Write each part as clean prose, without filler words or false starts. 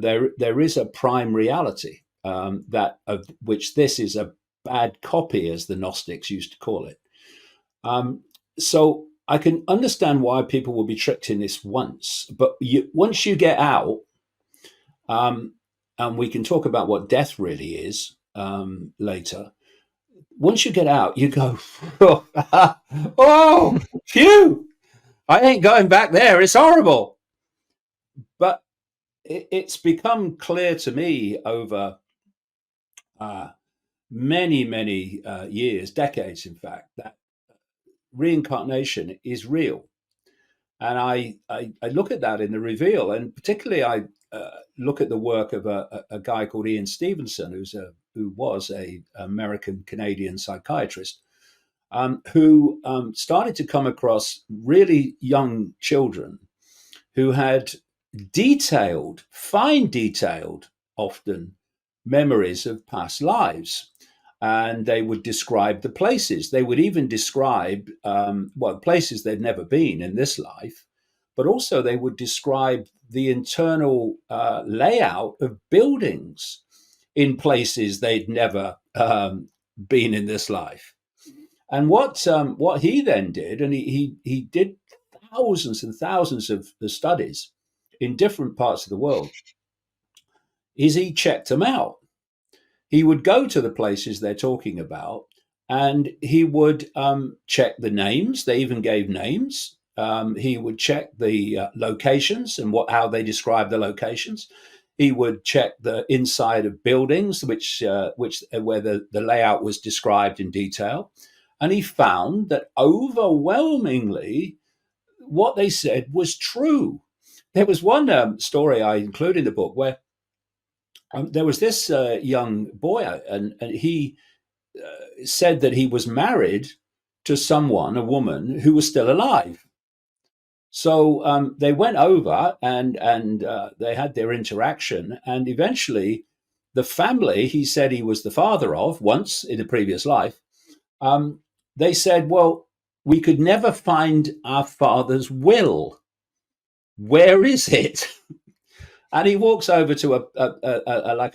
there is a prime reality, that of which this is a bad copy, as the Gnostics used to call it. So I can understand why people will be tricked in this once, but once you get out, and we can talk about what death really is later. Once you get out, you go, oh, phew, I ain't going back there. It's horrible. But it's become clear to me over many, many years, decades, in fact, that reincarnation is real. And I look at that in the reveal, and particularly I look at the work of a guy called Ian Stevenson, who was a American Canadian psychiatrist, who started to come across really young children who had fine detailed, often memories of past lives. And they would describe the places. They would even describe, places they'd never been in this life, but also they would describe the internal layout of buildings in places they'd never been in this life. And what he then did, and he did thousands and thousands of the studies in different parts of the world, is he checked them out. He would go to the places they're talking about, and he would check the names. They even gave names. He would check the locations and how they describe the locations. He would check the inside of buildings, where the layout was described in detail. And he found that overwhelmingly what they said was true. There was one story I include in the book where there was this young boy, and he said that he was married to a woman who was still alive. So they went over and they had their interaction, and eventually the family he said he was the father of once in a previous life, they said, well, we could never find our father's will. Where is it? And he walks over to a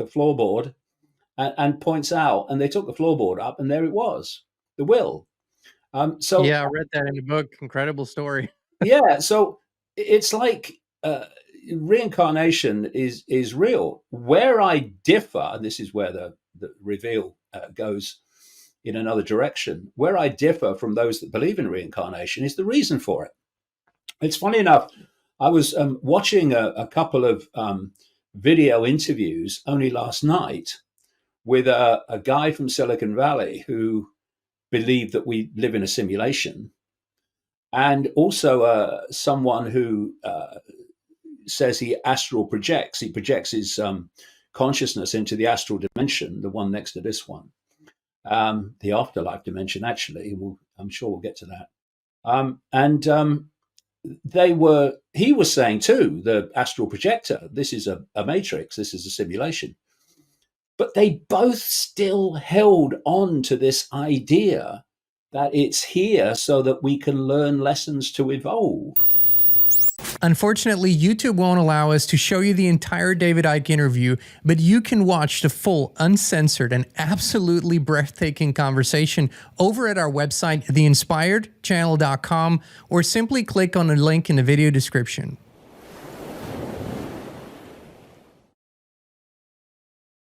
floorboard and points out, and they took the floorboard up, and there it was, the will. So yeah, I read that in the book. Incredible story. Yeah, so it's like reincarnation is real. Where I differ, and this is where the reveal goes in another direction. Where I differ from those that believe in reincarnation is the reason for it. It's funny enough. I was watching a couple of video interviews only last night with a guy from Silicon Valley who believed that we live in a simulation, and also someone who says he astral projects. He projects his consciousness into the astral dimension, the one next to this one, the afterlife dimension, actually. I'm sure we'll get to that. He was saying too, the astral projector, this is a matrix, this is a simulation. But they both still held on to this idea that it's here so that we can learn lessons to evolve. Unfortunately, YouTube won't allow us to show you the entire David Icke interview, but you can watch the full, uncensored, and absolutely breathtaking conversation over at our website, theinspiredchannel.com, or simply click on the link in the video description.